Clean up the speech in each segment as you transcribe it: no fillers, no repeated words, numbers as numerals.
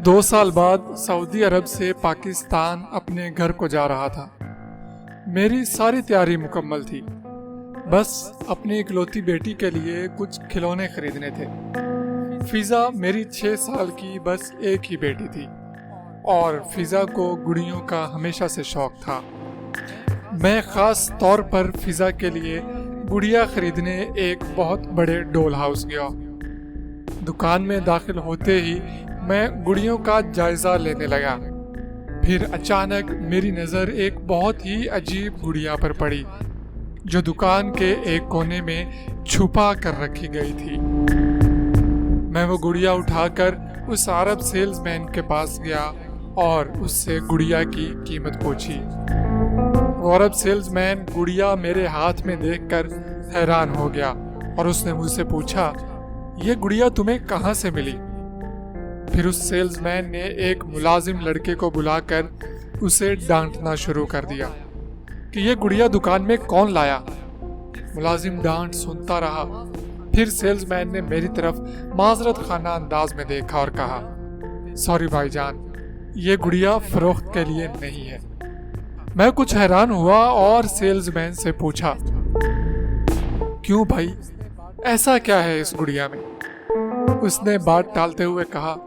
मैं 2 साल बाद सऊदी अरब से पाकिस्तान अपने घर को जा रहा था। मेरी सारी तैयारी मुकम्मल थी, बस अपनी इकलौती बेटी के लिए कुछ खिलौने खरीदने थे। फिजा मेरी 6 साल की बस एक ही बेटी थी और फिजा को गुड़ियों का हमेशा से शौक था। मैं ख़ास तौर पर फिजा के लिए गुड़िया खरीदने एक बहुत बड़े डॉल हाउस गया। दुकान में दाखिल होते ही मैं गुड़ियों का जायजा लेने लगा। फिर अचानक मेरी नज़र एक बहुत ही अजीब गुड़िया पर पड़ी जो दुकान के एक कोने में छुपा कर रखी गई थी। मैं वो गुड़िया उठाकर उस अरब सेल्समैन के पास गया और उससे गुड़िया की कीमत पूछी। वो अरब सेल्समैन गुड़िया मेरे हाथ में देखकर हैरान हो गया और उसने मुझसे पूछा, ये गुड़िया तुम्हें कहाँ से मिली? फिर उस सेल्समैन ने एक मुलाजिम लड़के को बुलाकर उसे डांटना शुरू कर दिया कि ये गुड़िया दुकान में कौन लाया। मुलाजिम डांट सुनता रहा। फिर सेल्समैन ने मेरी तरफ माजरत खाना अंदाज में देखा और कहा, सॉरी भाईजान, ये गुड़िया फरोख्त के लिए नहीं है। मैं कुछ हैरान हुआ और सेल्समैन से पूछा, क्यों भाई, ऐसा क्या है इस गुड़िया में? उसने बात टालते हुए कहा,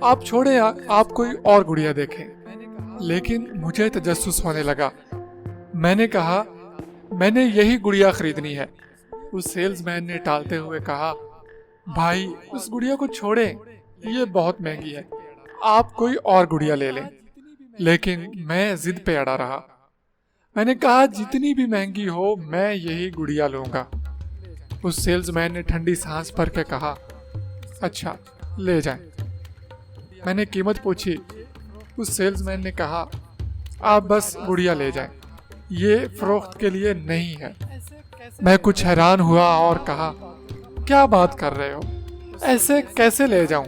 आप छोड़े, आप कोई और गुड़िया देखें। लेकिन मुझे तजस्सुस होने लगा। मैंने कहा, मैंने यही गुड़िया खरीदनी है। उस सेल्समैन ने टालते हुए कहा, भाई उस गुड़िया को छोड़े, ये बहुत महंगी है, आप कोई और गुड़िया ले लें। लेकिन मैं जिद पे अड़ा रहा। मैंने कहा, जितनी भी महंगी हो मैं यही गुड़िया लूंगा। उस सेल्समैन ने ठंडी सांस भर के कहा, अच्छा ले जाएं। मैंने कीमत पूछी। उस सेल्समैन ने कहा, आप बस गुड़िया ले जाएं, ये फरोख्त के लिए नहीं है। मैं कुछ हैरान हुआ और कहा, क्या बात कर रहे हो, ऐसे कैसे ले जाऊं?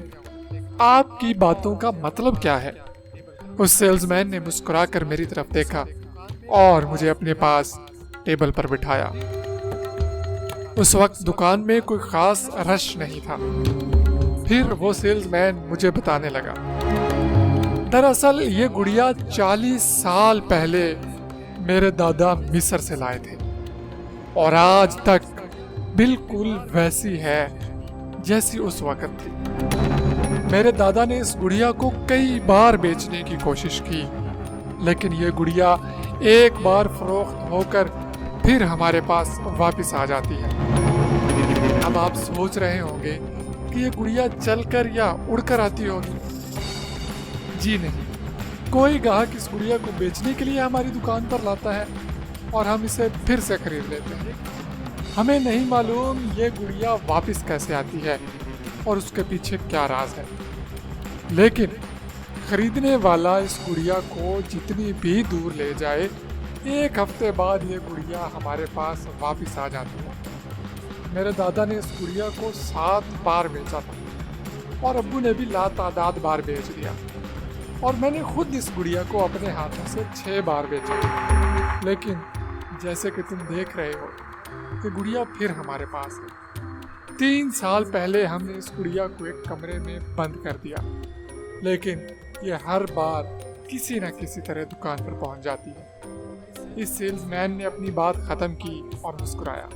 आपकी बातों का मतलब क्या है? उस सेल्समैन ने मुस्कुराकर मेरी तरफ देखा और मुझे अपने पास टेबल पर बिठाया। उस वक्त दुकान में कोई खास रश नहीं था। फिर वो सेल्समैन मुझे बताने लगा, दरअसल ये गुड़िया 40 साल पहले मेरे दादा मिस्र से लाए थे और आज तक बिल्कुल वैसी है जैसी उस वक्त थी। मेरे दादा ने इस गुड़िया को कई बार बेचने की कोशिश की, लेकिन ये गुड़िया एक बार फरोख्त होकर फिर हमारे पास वापस आ जाती है। अब आप सोच रहे होंगे कि ये गुड़िया चलकर या उड़कर आती होगी। जी नहीं, कोई ग्राहक इस गुड़िया को बेचने के लिए हमारी दुकान पर लाता है और हम इसे फिर से खरीद लेते हैं। हमें नहीं मालूम ये गुड़िया वापस कैसे आती है और उसके पीछे क्या राज है, लेकिन खरीदने वाला इस गुड़िया को जितनी भी दूर ले जाए, 1 हफ्ते बाद ये गुड़िया हमारे पास वापस आ जाती है। मेरे दादा ने इस गुड़िया को 7 बार बेचा था और अब्बू ने भी लातादाद बार बेच दिया, और मैंने खुद इस गुड़िया को अपने हाथों से 6 बार बेचा। लेकिन जैसे कि तुम देख रहे हो, ये गुड़िया फिर हमारे पास है। 3 साल पहले हमने इस गुड़िया को एक कमरे में बंद कर दिया, लेकिन ये हर बार किसी न किसी तरह दुकान पर पहुंच जाती है। इस सेल्समैन ने अपनी बात खत्म की और मुस्कुराया।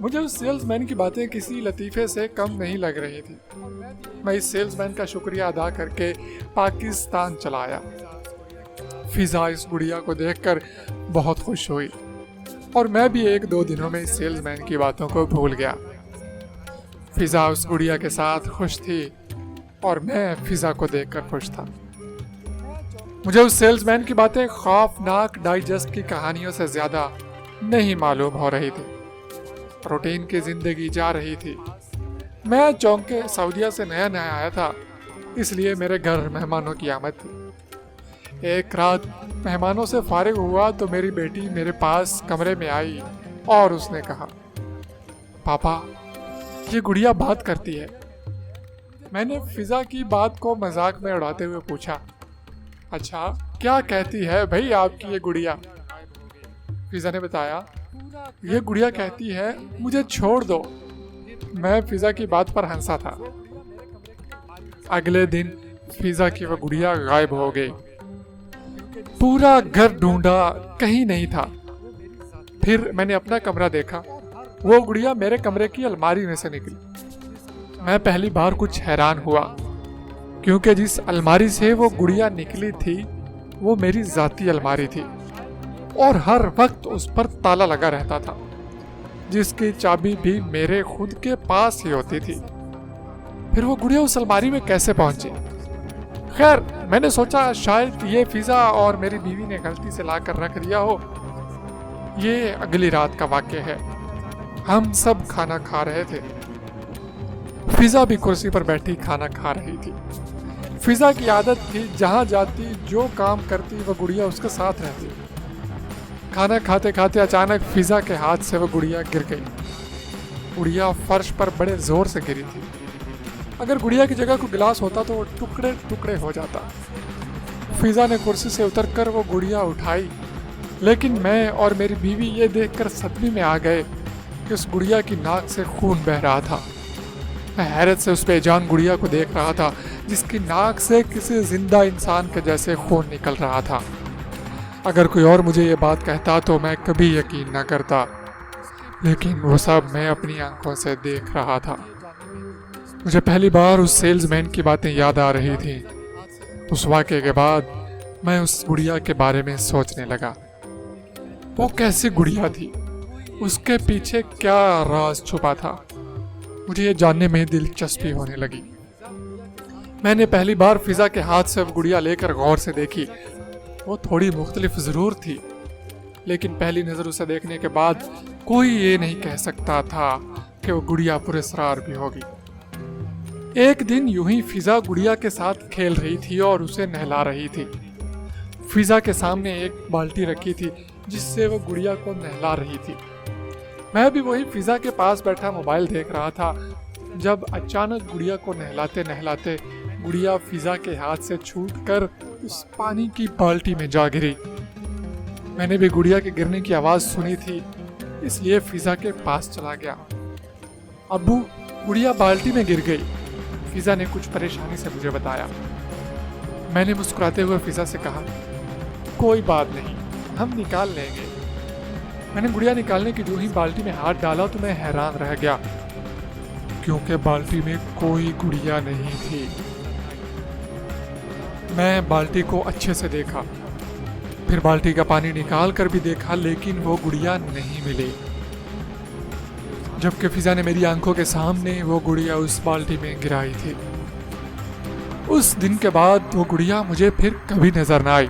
मुझे उस सेल्समैन की बातें किसी लतीफे से कम नहीं लग रही थी। मैं इस सेल्समैन का शुक्रिया अदा करके पाकिस्तान चला आया। फिजा इस गुड़िया को देखकर बहुत खुश हुई और मैं भी 1-2 दिनों में इस सेल्समैन की बातों को भूल गया। फिजा उस गुड़िया के साथ खुश थी और मैं फिजा को देखकर खुश था। मुझे उस सेल्समैन की बातें खौफनाक डाइजेस्ट की कहानियों से ज्यादा नहीं मालूम हो रही थी। रूटीन की जिंदगी जा रही थी। मैं चौंके सऊदीया से नया नया आया था, इसलिए मेरे घर मेहमानों की आमद थी। एक रात मेहमानों से फारिग हुआ तो मेरी बेटी मेरे पास कमरे में आई और उसने कहा, पापा ये गुड़िया बात करती है। मैंने फिजा की बात को मजाक में उड़ाते हुए पूछा, अच्छा क्या कहती है भाई आपकी ये गुड़िया? फिजा ने बताया, ये गुड़िया कहती है मुझे छोड़ दो। मैं फिजा की बात पर हंसा था। अगले दिन फिजा की वो गुड़िया गायब हो गई। पूरा घर ढूंढा, कहीं नहीं था। फिर मैंने अपना कमरा देखा, वो गुड़िया मेरे कमरे की अलमारी में से निकली। मैं पहली बार कुछ हैरान हुआ, क्योंकि जिस अलमारी से वो गुड़िया निकली थी वो मेरी जाती अलमारी थी और हर वक्त उस पर ताला लगा रहता था, जिसकी चाबी भी मेरे खुद के पास ही होती थी। फिर वो गुड़िया उस अलमारी में कैसे पहुंची? खैर, मैंने सोचा शायद ये फिजा और मेरी बीवी ने गलती से लाकर रख दिया हो। ये अगली रात का वाक्य है। हम सब खाना खा रहे थे। फिजा भी कुर्सी पर बैठी खाना खा रही थी। फिजा की आदत थी, जहां जाती जो काम करती वो गुड़िया उसके साथ रहती। खाना खाते खाते अचानक फिजा के हाथ से वो गुड़िया गिर गई। गुड़िया फर्श पर बड़े जोर से गिरी थी। अगर गुड़िया की जगह कोई गिलास होता तो वो टुकड़े टुकड़े हो जाता। फिजा ने कुर्सी से उतरकर वो गुड़िया उठाई, लेकिन मैं और मेरी बीवी ये देखकर सदमे में आ गए कि उस गुड़िया की नाक से खून बह रहा था। मैं हैरत से उस बेजान गुड़िया को देख रहा था, जिसकी नाक से किसी जिंदा इंसान के जैसे खून निकल रहा था। अगर कोई और मुझे ये बात कहता तो मैं कभी यकीन न करता, लेकिन वो सब मैं अपनी आंखों से देख रहा था। मुझे पहली बार उस सेल्समैन की बातें याद आ रही थी। उस वाक़े के बाद मैं उस गुड़िया के बारे में सोचने लगा। वो कैसी गुड़िया थी? उसके पीछे क्या राज छुपा था? मुझे ये जानने में दिलचस्पी होने लगी। मैंने पहली बार फिजा के हाथ से वो गुड़िया लेकर गौर से देखी। वो थोड़ी मुख्तलिफ जरूर थी, लेकिन पहली नजर उसे देखने के बाद कोई ये नहीं कह सकता था कि वो गुड़िया पुरस्कार भी होगी। एक दिन यूं ही फिजा गुड़िया के साथ खेल रही थी और उसे नहला रही थी। फिजा के सामने एक बाल्टी रखी थी जिससे वो गुड़िया को नहला रही थी। मैं भी वही फिजा के पास बैठा मोबाइल देख रहा था, जब अचानक गुड़िया को नहलाते नहलाते गुड़िया फिजा के हाथ से छूटकर उस पानी की बाल्टी में जा गिरी। मैंने भी गुड़िया के गिरने की आवाज सुनी थी, इसलिए फिजा के पास चला गया। अब्बू, गुड़िया बाल्टी में गिर गई, फिजा ने कुछ परेशानी से मुझे बताया। मैंने मुस्कुराते हुए फिजा से कहा, कोई बात नहीं, हम निकाल लेंगे। मैंने गुड़िया निकालने की जो ही बाल्टी में हाथ डाला तो मैं हैरान रह गया, क्योंकि बाल्टी में कोई गुड़िया नहीं थी। मैं बाल्टी को अच्छे से देखा, फिर बाल्टी का पानी निकाल कर भी देखा, लेकिन वो गुड़िया नहीं मिली। जबकि फिजा ने मेरी आंखों के सामने वो गुड़िया उस बाल्टी में गिराई थी। उस दिन के बाद वो गुड़िया मुझे फिर कभी नजर न आई।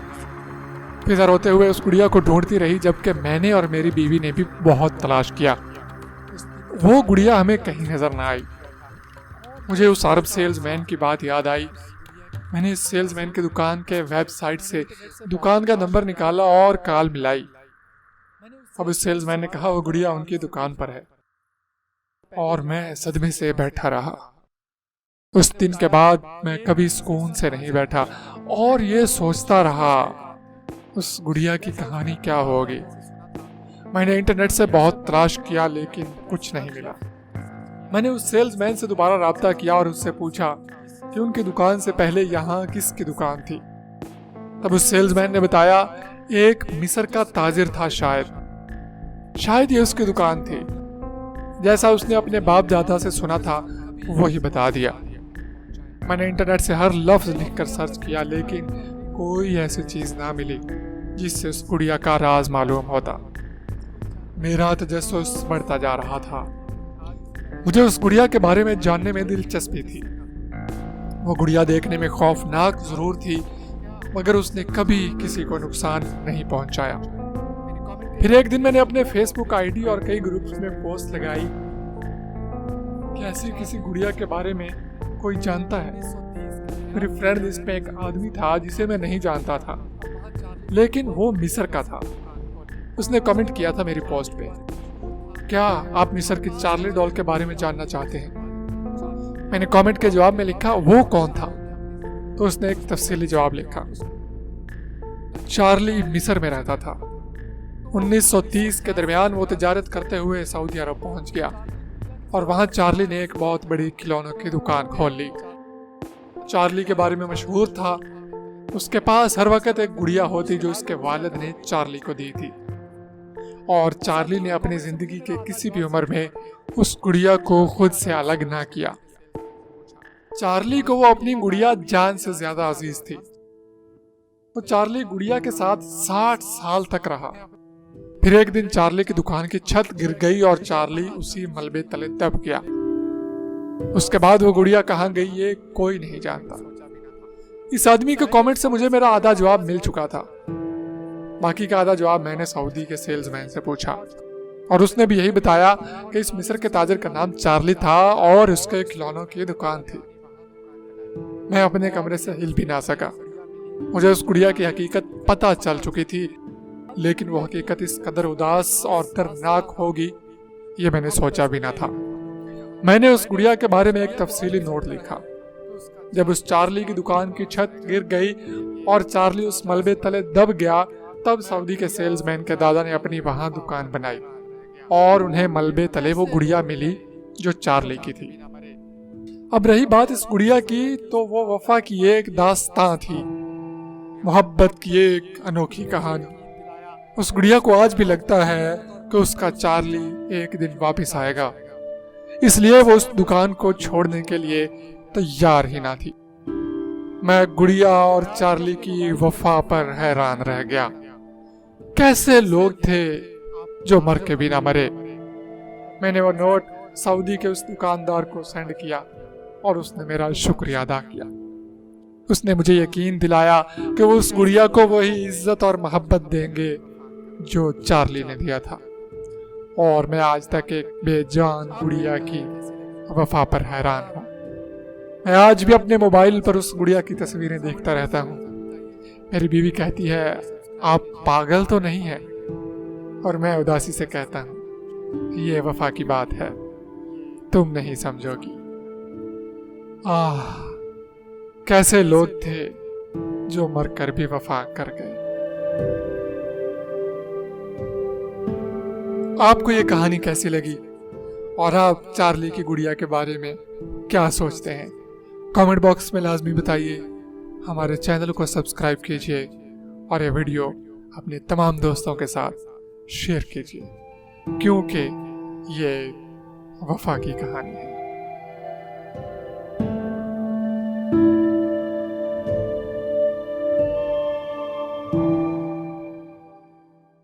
फिजा रोते हुए उस गुड़िया को ढूंढती रही, जबकि मैंने और मेरी बीवी ने भी बहुत तलाश किया। वो गुड़िया हमें कहीं नजर न आई। मुझे उस अरब सेल्समैन की बात याद आई। मैंने इस सेल्समैन की दुकान के वेबसाइट से दुकान का नंबर निकाला और कॉल मिलाई। अब उस सेल्समैन ने कहा वो गुड़िया उनकी दुकान पर है, और मैं सदमे से बैठा रहा। उस दिन के बाद मैं कभी सुकून से नहीं बैठा और ये सोचता रहा उस गुड़िया की कहानी क्या होगी। मैंने इंटरनेट से बहुत तलाश किया, लेकिन कुछ नहीं मिला। मैंने उस सेल्समैन से दोबारा राब्ता किया और उससे पूछा कि उनकी दुकान से पहले यहाँ किसकी दुकान थी। तब उस सेल्समैन ने बताया एक मिस्र का ताजिर था, शायद ये उसकी दुकान थी। जैसा उसने अपने बाप दादा से सुना था वही बता दिया। मैंने इंटरनेट से हर लफ्ज लिखकर सर्च किया, लेकिन कोई ऐसी चीज ना मिली जिससे उस गुड़िया का राज मालूम होता। मेरा तजस्सुस बढ़ता जा रहा था। मुझे उस गुड़िया के बारे में जानने में दिलचस्पी थी। वो गुड़िया देखने में खौफनाक जरूर थी, मगर उसने कभी किसी को नुकसान नहीं पहुंचाया। फिर एक दिन मैंने अपने फेसबुक आईडी और कई ग्रुप्स में पोस्ट लगाई कि ऐसी किसी गुड़िया के बारे में कोई जानता है। मेरी फ्रेंड लिस्ट में एक आदमी था जिसे मैं नहीं जानता था, लेकिन वो मिस्र का था। उसने कमेंट किया था मेरी पोस्ट पे, क्या आप मिस्र की चार्ली डॉल के बारे में जानना चाहते हैं? मैंने कमेंट के जवाब में लिखा वो कौन था, तो उसने एक तफसीली जवाब लिखा। चार्ली मिस्र में रहता था। 1930 के दरमियान वो तिजारत करते हुए सऊदी अरब पहुंच गया और वहां चार्ली ने एक बहुत बड़ी खिलौनों की दुकान खोल ली। चार्ली के बारे में मशहूर था। उसके पास हर वक्त एक गुड़िया होती जो उसके वालिद ने चार्ली को दी थी, और चार्ली ने अपनी जिंदगी के किसी भी उम्र में उस गुड़िया को खुद से अलग ना किया। चार्ली को वो अपनी गुड़िया जान से ज्यादा अजीज थी। वो चार्ली गुड़िया के साथ 60 साल तक रहा। फिर एक दिन चार्ली की दुकान की छत गिर गई और चार्ली उसी मलबे तले दब गया। उसके बाद वो गुड़िया कहाँ गई ये कोई नहीं जानता। इस आदमी के कमेंट से मुझे मेरा आधा जवाब मिल चुका था। बाकी का आधा जवाब मैंने सऊदी के सेल्समैन से पूछा, और उसने भी यही बताया कि इस मिस्र के ताजिर का नाम चार्ली था और उसके खिलौनों की दुकान थी। मैं अपने कमरे से हिल भी ना सका। मुझे उस गुड़िया की हकीकत पता चल चुकी थी, लेकिन वो हकीकत इस कदर उदास और दर्दनाक होगी ये मैंने सोचा भी ना था। मैंने उस गुड़िया के बारे में एक तफसीली नोट लिखा। जब उस चार्ली की दुकान की छत गिर गई और चार्ली उस मलबे तले दब गया, तब सऊदी के सेल्समैन के दादा ने अपनी वहां दुकान बनाई और उन्हें मलबे तले वो गुड़िया मिली जो चार्ली की थी। अब रही बात इस गुड़िया की, तो वो वफा की एक दास्तां थी, मोहब्बत की एक अनोखी कहानी। उस गुड़िया को आज भी लगता है कि उसका चार्ली एक दिन वापस आएगा, इसलिए वो उस दुकान को छोड़ने के लिए तैयार ही ना थी। मैं गुड़िया और चार्ली की वफा पर हैरान रह गया। कैसे लोग थे जो मर के भी ना मरे। मैंने वो नोट सऊदी के उस दुकानदार को सेंड किया और उसने मेरा शुक्रिया अदा किया। उसने मुझे यकीन दिलाया कि वो उस गुड़िया को वही इज्जत और मोहब्बत देंगे जो चार्ली ने दिया था, और मैं आज तक एक बेजान गुड़िया की वफा पर हैरान हूँ। मैं आज भी अपने मोबाइल पर उस गुड़िया की तस्वीरें देखता रहता हूँ। मेरी बीवी कहती है, आप पागल तो नहीं है? और मैं उदासी से कहता हूँ, ये वफा की बात है, तुम नहीं समझोगी। कैसे लोग थे जो मरकर भी वफा कर गए। आपको ये कहानी कैसी लगी और आप चार्ली की गुड़िया के बारे में क्या सोचते हैं? कमेंट बॉक्स में लाजमी बताइए। हमारे चैनल को सब्सक्राइब कीजिए और ये वीडियो अपने तमाम दोस्तों के साथ शेयर कीजिए, क्योंकि ये वफा की कहानी है।